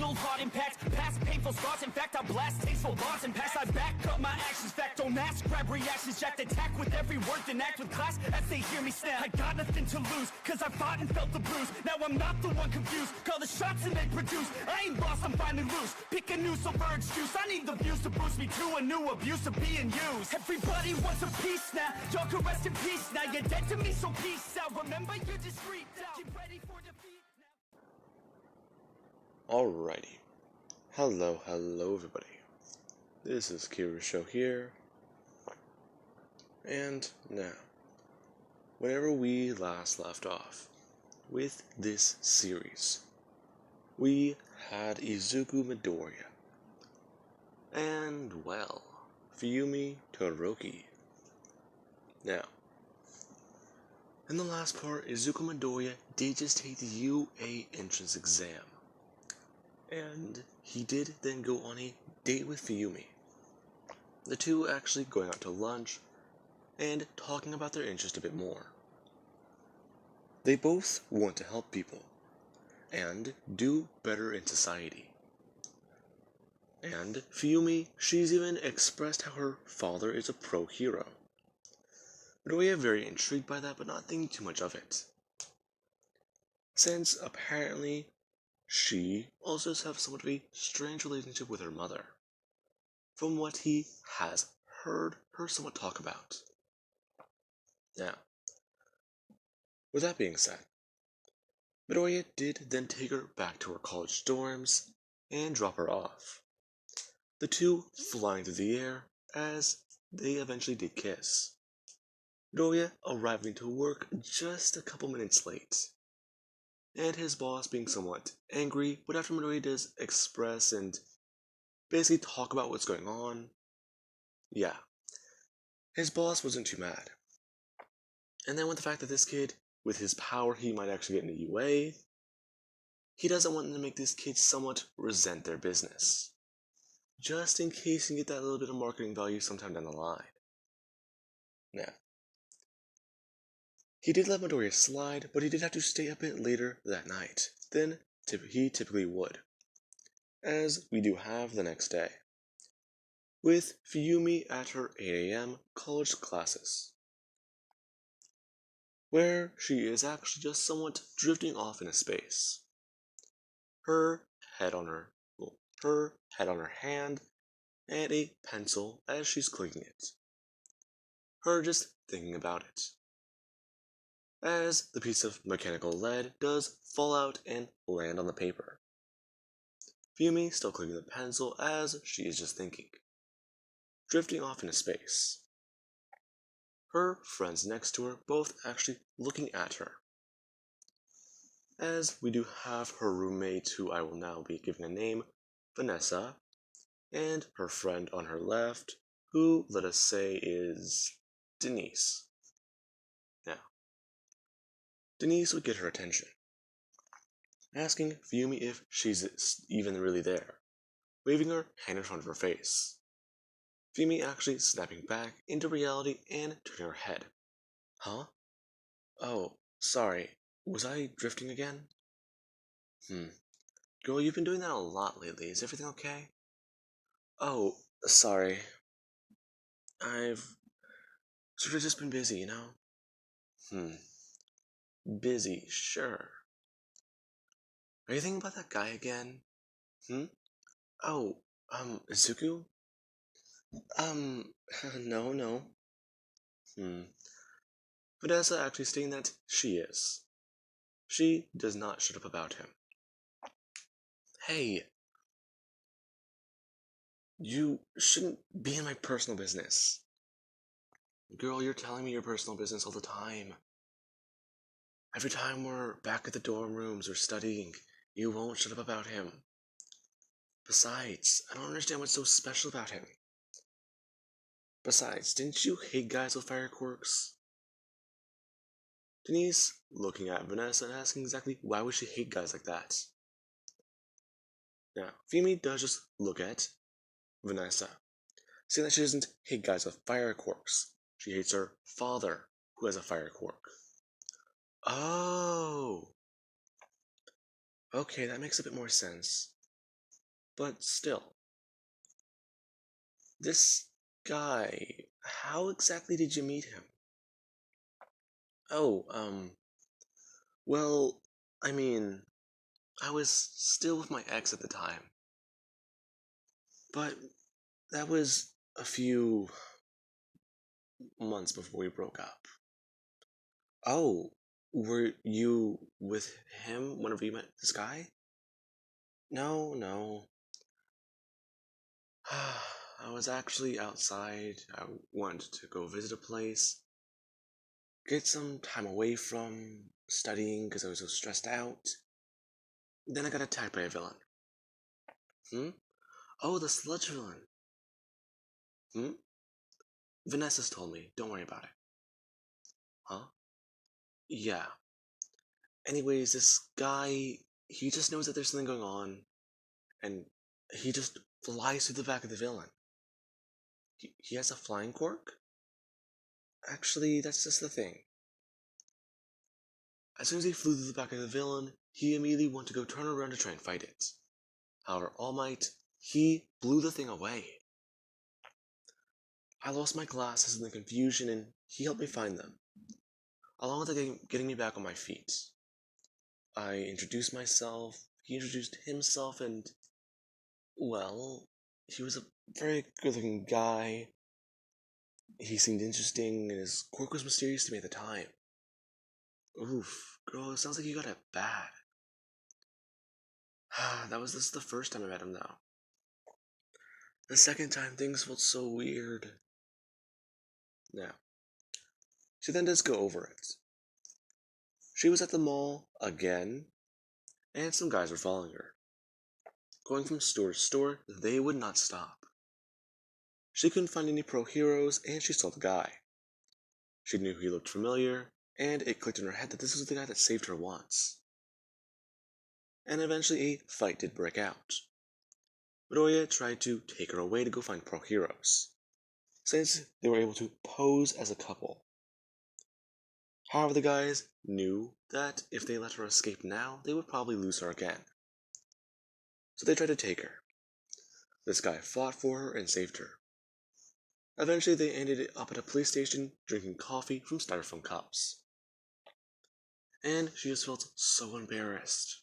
fatal heart impacts, past painful scars. In fact, I blast tasteful bars and pass. I back up my actions, fact don't ask, grab reactions, jacked attack with every word, then act with class as they hear me snap. I got nothing to lose, cause I fought and felt the bruise. Now I'm not the one confused, call the shots and they produce. I ain't lost, I'm finally loose. Pick a new silver excuse, I need the views to boost me to a new abuse of being used. Everybody wants a piece now, y'all can rest in peace now. You're dead to me, so peace out. Remember, you're discreet out. Get ready for defeat now. Alrighty. Hello everybody. This is Kira's show here. And now, whenever we last left off with this series, we had Izuku Midoriya. And, well, Fuyumi Todoroki. Now, in the last part, Izuku Midoriya did just take the UA entrance exam. And he did then go on a date with Fuyumi. The two actually going out to lunch and talking about their interest a bit more. They both want to help people and do better in society. And Fuyumi, she's even expressed how her father is a pro-hero. Midoriya very intrigued by that, but not thinking too much of it, since apparently she also does have somewhat of a strange relationship with her mother, from what he has heard her somewhat talk about. Now, with that being said, Midoriya did then take her back to her college dorms and drop her off, the two flying through the air as they eventually did kiss. Midoriya arriving to work just a couple minutes late, and his boss being somewhat angry, but after Midoriya does express and basically talk about what's going on, yeah, his boss wasn't too mad. And then with the fact that this kid, with his power, he might actually get into UA, he doesn't want to make this kid somewhat resent their business, just in case he can get that little bit of marketing value sometime down the line. Now, he did let Midoriya slide, but he did have to stay a bit later that night than he typically would, as we do have the next day, with Fuyumi at her 8 a.m. college classes, where she is actually just somewhat drifting off into space, her head on her hand, and a pencil as she's clicking it, her just thinking about it, as the piece of mechanical lead does fall out and land on the paper. Fuyumi still clicking the pencil as she is just thinking, drifting off into space. Her friends next to her both actually looking at her, as we do have her roommate, who I will now be giving a name, Vanessa, and her friend on her left, who, let us say, is Denise. Now, Denise would get her attention, asking Fuyumi if she's even really there, waving her hand in front of her face. Fuyumi actually snapping back into reality and turning her head. Huh? Oh, sorry, was I drifting again? Girl, you've been doing that a lot lately, is everything okay? Oh, sorry. I've sort of just been busy, you know? Busy, sure. Are you thinking about that guy again? Oh, Izuku? No. Vanessa actually stating that she is. She does not shut up about him. Hey, you shouldn't be in my personal business. Girl, you're telling me your personal business all the time. Every time we're back at the dorm rooms or studying, you won't shut up about him. Besides, I don't understand what's so special about him. Besides, didn't you hate guys with fire quirks? Denise looking at Vanessa and asking exactly why would she hate guys like that. Now, Fuyumi does just look at Vanessa, saying that she doesn't hate guys with fire quirks. She hates her father, who has a fire quirk. Oh! Okay, that makes a bit more sense. But still, this guy, how exactly did you meet him? Oh, well, I mean, I was still with my ex at the time, but that was a few months before we broke up. Oh, were you with him whenever you met this guy? No, no. I was actually outside. I wanted to go visit a place, get some time away from studying because I was so stressed out. Then I got attacked by a villain. Hmm? Oh, the sludge villain. Hmm? Vanessa's told me. Don't worry about it. Huh? Yeah. Anyways, this guy, he just knows that there's something going on, and he just flies through the back of the villain. He has a flying quirk? Actually, that's just the thing. As soon as he flew through the back of the villain, he immediately wanted to go turn around to try and fight it. However, All Might, he blew the thing away. I lost my glasses in the confusion, and he helped me find them, along with getting me back on my feet. I introduced myself, he introduced himself, and, well, he was a very good looking guy. He seemed interesting, and his quirk was mysterious to me at the time. Oof, girl, it sounds like you got it bad. This is the first time I met him, though. The second time, things felt so weird. Now, she then does go over it. She was at the mall again, and some guys were following her. Going from store to store, they would not stop. She couldn't find any pro heroes, and she saw the guy. She knew he looked familiar, and it clicked in her head that this was the guy that saved her once. And eventually a fight did break out. Midoriya tried to take her away to go find pro heroes, since they were able to pose as a couple. However, the guys knew that if they let her escape now, they would probably lose her again. So they tried to take her. This guy fought for her and saved her. Eventually, they ended up at a police station drinking coffee from styrofoam cups. And she just felt so embarrassed.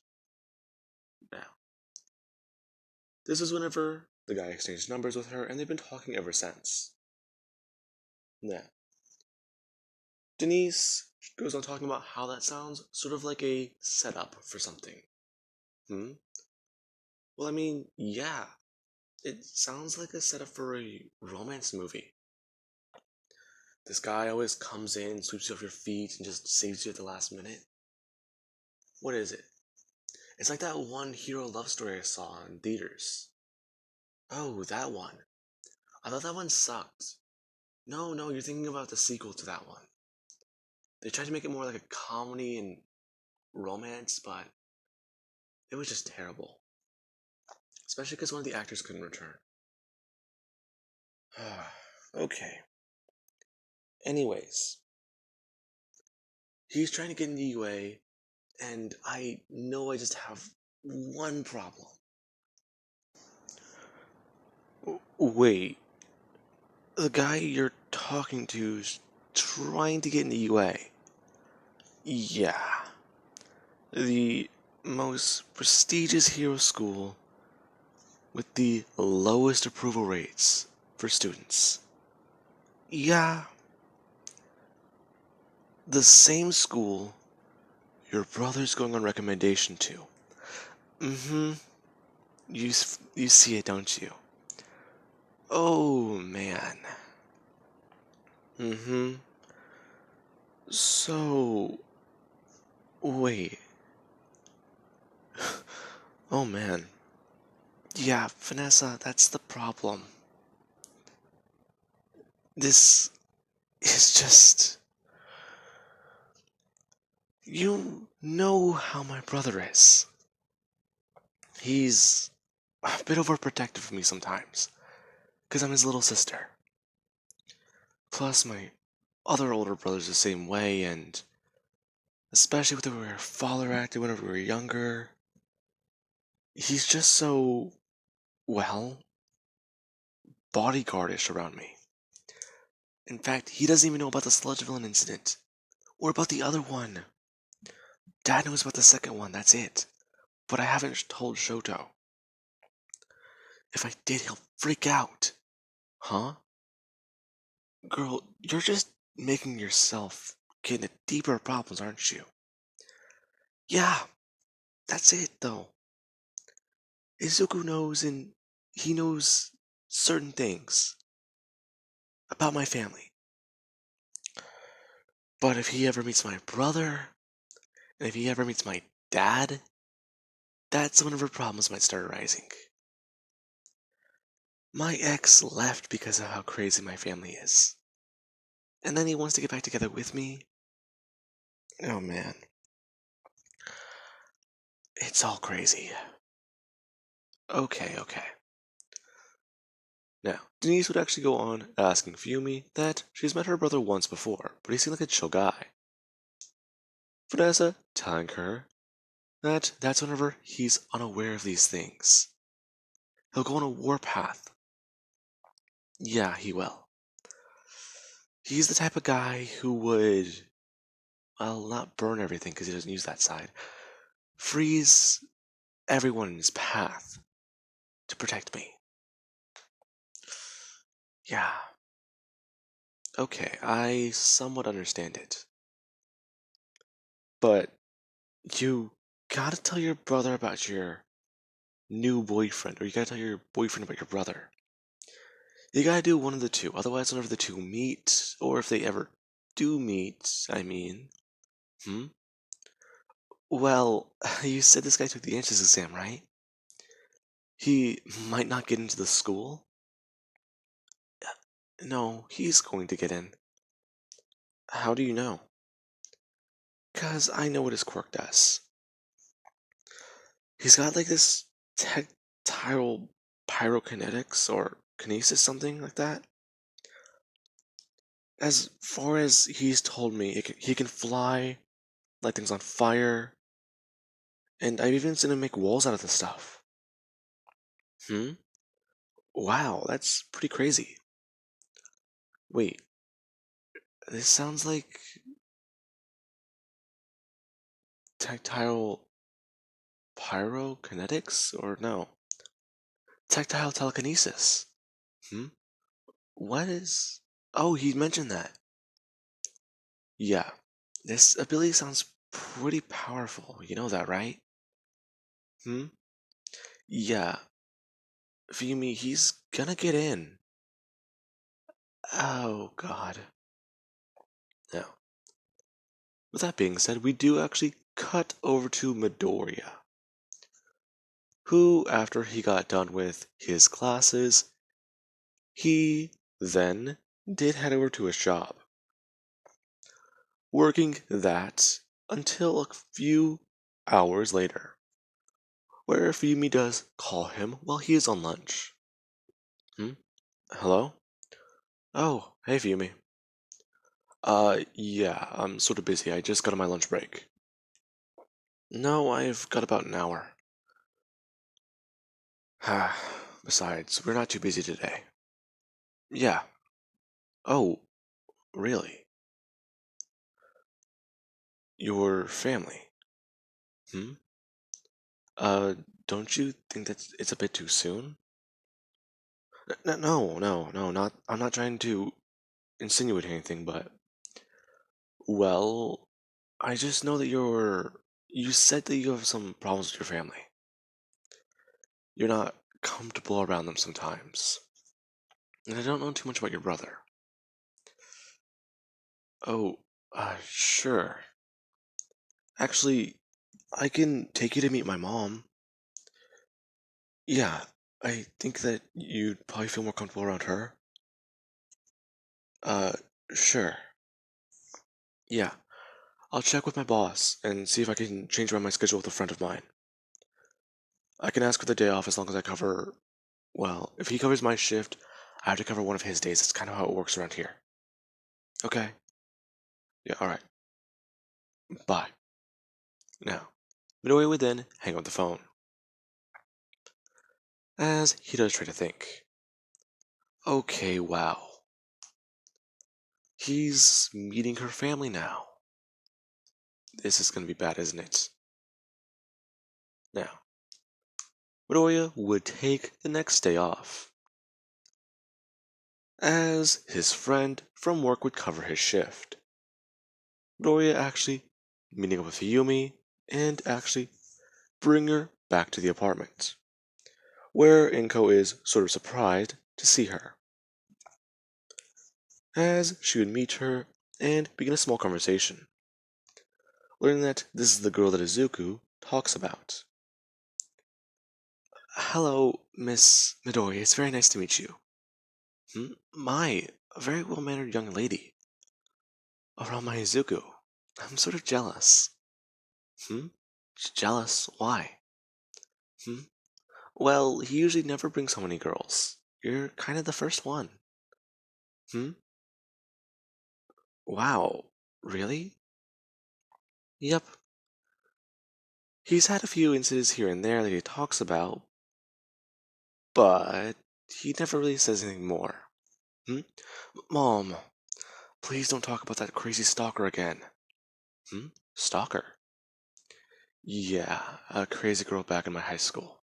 Now, this was whenever the guy exchanged numbers with her, and they've been talking ever since. Now, Denise goes on talking about how that sounds sort of like a setup for something. Hmm? Well, I mean, yeah, it sounds like a setup for a romance movie. This guy always comes in, sweeps you off your feet, and just saves you at the last minute. What is it? It's like that one hero love story I saw in theaters. Oh, that one. I thought that one sucked. No, no, you're thinking about the sequel to that one. They tried to make it more like a comedy and romance, but it was just terrible. Especially because one of the actors couldn't return. Okay. Anyways, he's trying to get into UA, and I know I just have one problem. Wait, the guy you're talking to is trying to get into UA? Yeah. The most prestigious hero school with the lowest approval rates for students. Yeah. The same school your brother's going on recommendation to. Mm-hmm. You see it, don't you? Oh, man. Mm-hmm. So, wait. Oh, man. Yeah, Vanessa, that's the problem. This is just... You know how my brother is. He's a bit overprotective of me sometimes, because I'm his little sister. Plus, my other older brother's the same way, and especially with the way our father acted whenever we were younger, he's just so well, bodyguardish around me. In fact, he doesn't even know about the sludge villain incident. Or about the other one. Dad knows about the second one, that's it. But I haven't told Shoto. If I did, he'll freak out. Huh? Girl, you're just making yourself get into deeper problems, aren't you? Yeah, that's it, though. Izuku knows, and he knows certain things about my family. But if he ever meets my brother, and if he ever meets my dad, that's whenever problems might start arising. My ex left because of how crazy my family is. And then he wants to get back together with me. Oh man. It's all crazy. Okay. Now, Denise would actually go on asking Fuyumi that she's met her brother once before, but he seemed like a chill guy. Vanessa telling her that that's whenever he's unaware of these things. He'll go on a warpath. Yeah, he will. He's the type of guy who would, well, not burn everything because he doesn't use that side, freeze everyone in his path to protect me. Yeah. Okay, I somewhat understand it. But you gotta tell your brother about your new boyfriend, or you gotta tell your boyfriend about your brother. You gotta do one of the two, otherwise, whenever the two meet, or if they ever do meet, I mean. Hmm? Well, you said this guy took the entrance exam, right? He might not get into the school? No, he's going to get in. How do you know? 'Cause I know what his quirk does. He's got like this tactile pyrokinetics or kinesis, something like that. As far as he's told me, he can fly, light things on fire, and I've even seen him make walls out of the stuff. Hmm? Wow, that's pretty crazy. Wait, this sounds like tactile pyrokinetics? Or no? Tactile telekinesis. Hmm? What is. Oh, he mentioned that. Yeah. This ability sounds pretty powerful. You know that, right? Hmm? Yeah. Fuyumi, he's gonna get in. Oh, God. Now, with that being said, we do actually cut over to Midoriya, who, after he got done with his classes, he then did head over to his shop, working that until a few hours later, where Fuyumi does call him while he is on lunch. Hmm? Hello? Oh, hey Fuyumi. Yeah, I'm sort of busy. I just got on my lunch break. No, I've got about an hour. Besides, we're not too busy today. Yeah. Oh, really? Your family? Hmm? Uh, don't you think that it's a bit too soon? No, not. I'm not trying to insinuate anything, but well, I just know that you're. You said that you have some problems with your family. You're not comfortable around them sometimes, and I don't know too much about your brother. Oh, sure. Actually, I can take you to meet my mom. Yeah, I think that you'd probably feel more comfortable around her. Uh, sure. Yeah, I'll check with my boss and see if I can change around my schedule with a friend of mine. I can ask for the day off as long as I cover. Well, if he covers my shift, I have to cover one of his days. That's kind of how it works around here. Okay. Yeah, alright. Bye. Now, Midori would then hang up the phone. as he does try to think. Okay, wow. He's meeting her family now. This is gonna be bad, isn't it? Now, Midoriya would take the next day off, as his friend from work would cover his shift. Midoriya actually meeting up with Fuyumi and actually bring her back to the apartment, where Inko is sort of surprised to see her, as she would meet her and begin a small conversation, learning that this is the girl that Izuku talks about. Hello, Miss Midori, it's very nice to meet you. My, a very well-mannered young lady. Around my Izuku. I'm sort of jealous. Hmm? Jealous? Why? Hmm? Well, he usually never brings so many girls. You're kind of the first one. Hmm? Wow. Really? Yep. He's had a few incidents here and there that he talks about, but he never really says anything more. Hmm? Mom, please don't talk about that crazy stalker again. Stalker? Yeah, a crazy girl back in my high school.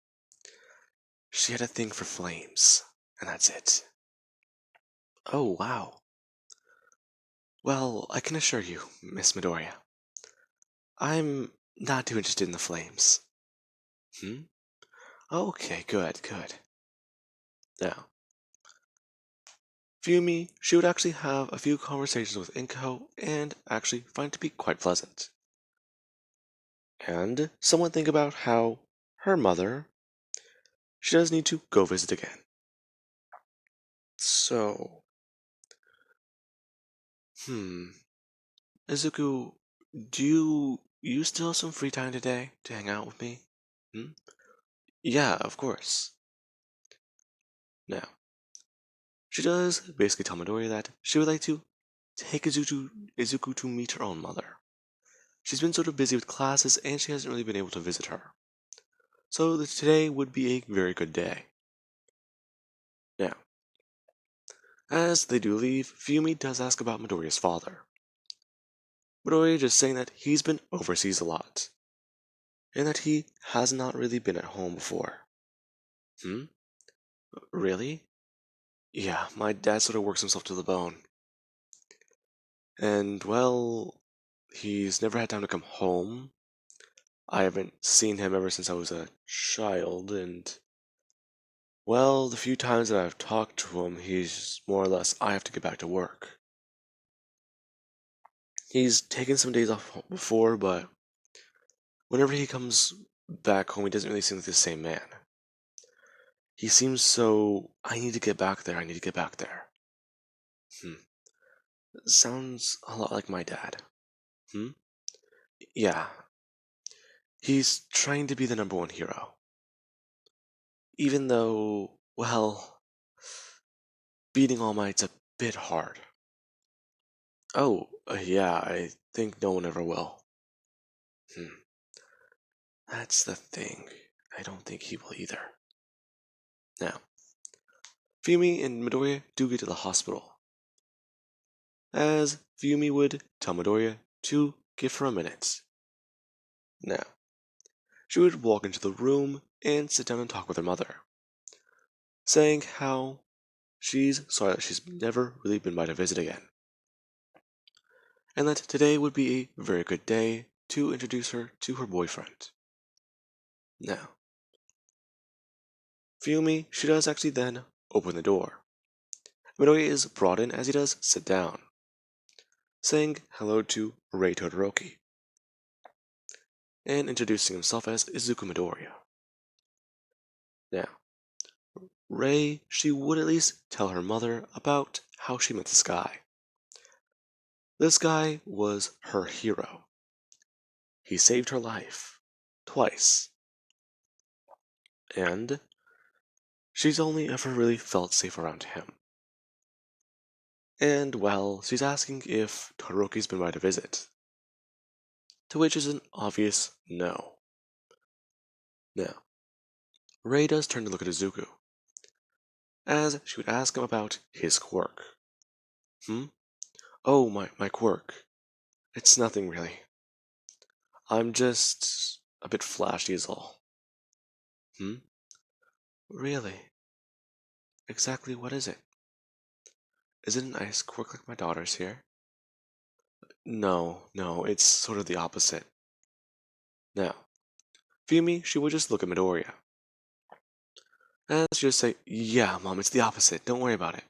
She had a thing for flames, and that's it. Oh, wow. Well, I can assure you, Miss Midoriya, I'm not too interested in the flames. Hmm? Okay, good, good. Now, Fuyumi, she would actually have a few conversations with Inko and actually find it to be quite pleasant. And someone think about how her mother, she does need to go visit again. So, Izuku, do you still have some free time today to hang out with me? Hmm? Yeah, of course. Now, she does basically tell Midoriya that she would like to take Izuku to meet her own mother. She's been sort of busy with classes and she hasn't really been able to visit her. So today would be a very good day. Now, as they do leave, Fuyumi does ask about Midoriya's father. Midoriya just saying that he's been overseas a lot, and that he has not really been at home before. Hmm? Really? Yeah, my dad sort of works himself to the bone. And, well, he's never had time to come home. I haven't seen him ever since I was a child, and, well, the few times that I've talked to him, he's more or less, I have to get back to work. He's taken some days off before, but whenever he comes back home, he doesn't really seem like the same man. He seems so, I need to get back there, I need to get back there. Hmm. Sounds a lot like my dad. Hmm? Yeah. He's trying to be the number one hero. Even though, well, beating All Might's a bit hard. Oh, yeah, I think no one ever will. Hmm. That's the thing. I don't think he will either. Now, Fuyumi and Midoriya do get to the hospital, as Fuyumi would tell Midoriya to give her a minute. Now, she would walk into the room and sit down and talk with her mother, saying how she's sorry that she's never really been by to visit again, and that today would be a very good day to introduce her to her boyfriend. Now, Fuyumi, she does actually then open the door. Midoriya is brought in as he does sit down, saying hello to Rei Todoroki, and introducing himself as Izuku Midoriya. Now, Rei, she would at least tell her mother about how she met this guy. This guy was her hero. He saved her life. Twice. And she's only ever really felt safe around him. And, well, she's asking if Todoroki's been by to visit. To which is an obvious no. Now, Ray does turn to look at Izuku, as she would ask him about his quirk. Hmm? Oh, my quirk. It's nothing really. I'm just a bit flashy is all. Hmm? Really? Exactly what is it? Is it an ice quirk like my daughter's here? No, it's sort of the opposite. Now, Fuyumi, she would just look at Midoriya. And she'd just say, yeah, Mom, it's the opposite. Don't worry about it.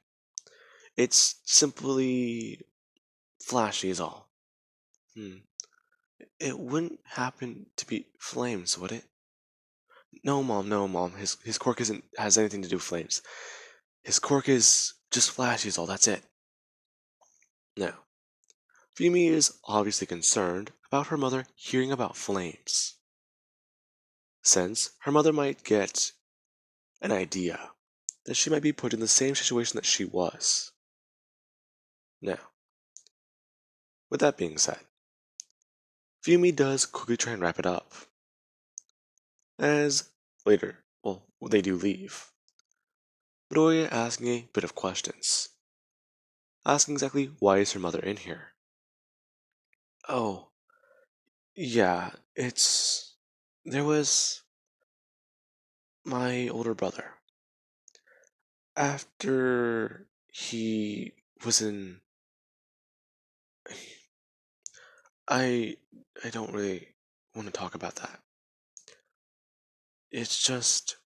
It's simply flashy is all. Hmm. It wouldn't happen to be flames, would it? No, Mom. His quirk isn't has anything to do with flames. His quirk is just flashy is all, that's it. Now, Fumi is obviously concerned about her mother hearing about flames, since her mother might get an idea that she might be put in the same situation that she was. Now, with that being said, Fumi does quickly try and wrap it up, as later, well, they do leave. Midoriya asking a bit of questions, asking exactly why is her mother in here. Oh, yeah, there was my older brother. After he was in I I don't really want to talk about that. It's just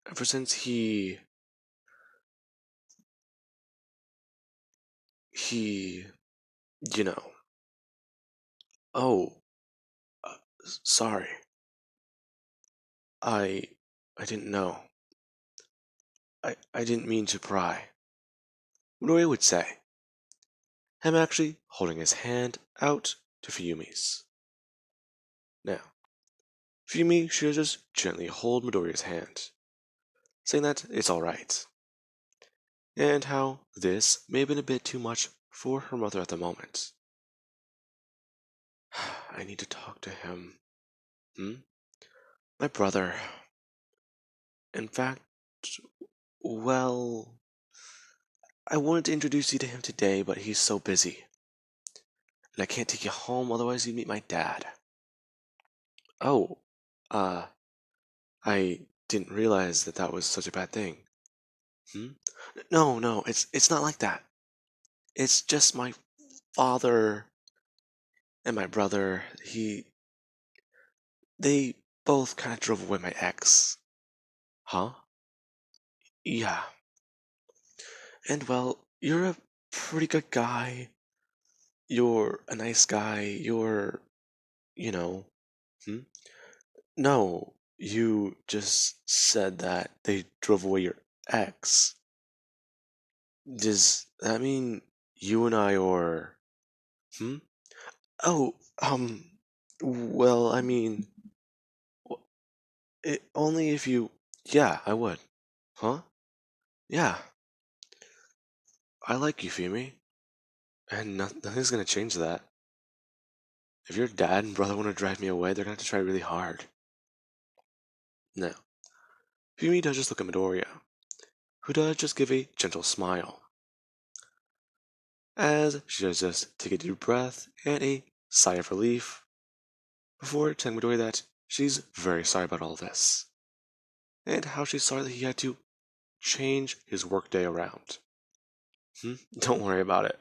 ever since he you know. Oh, sorry. I I didn't know. I didn't mean to pry. Midoriya would say. Him actually holding his hand out to Fuyumi's. Now, Fuyumi should just gently hold Midoriya's hand, saying that it's alright, and how this may have been a bit too much for her mother at the moment. I need to talk to him. Hmm? My brother. In fact, well, I wanted to introduce you to him today, but he's so busy. And I can't take you home, otherwise you'd meet my dad. Oh, uh, I didn't realize that that was such a bad thing. Hmm? No, it's not like that. It's just my father and my brother, they both kind of drove away my ex. Huh? Yeah. And well, you're a pretty good guy. You're a nice guy. You know. Hmm? No, you just said that they drove away your ex. Does that mean you and I are. Hmm? Oh, well, I mean, only if you. Yeah, I would. Huh? Yeah, I like you, Fumi, and nothing's gonna change that. If your dad and brother want to drive me away, they're gonna have to try really hard. Now, Fumi does just look at Midoriya, who does just give a gentle smile, as she does just take a deep breath and a sigh of relief before telling Midoriya that she's very sorry about all this, and how she's sorry that he had to change his workday around. Don't worry about it.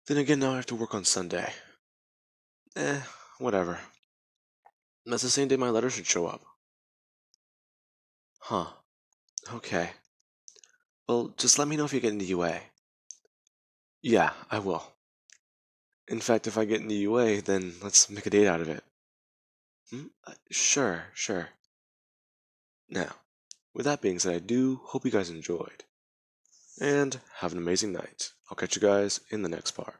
Then again, now I have to work on Sunday. Eh, whatever. That's the same day my letter should show up. Huh. Okay. Well, just let me know if you get into UA. Yeah, I will. In fact, if I get into UA, then let's make a date out of it. Sure. Now, with that being said, I do hope you guys enjoyed. And have an amazing night. I'll catch you guys in the next part.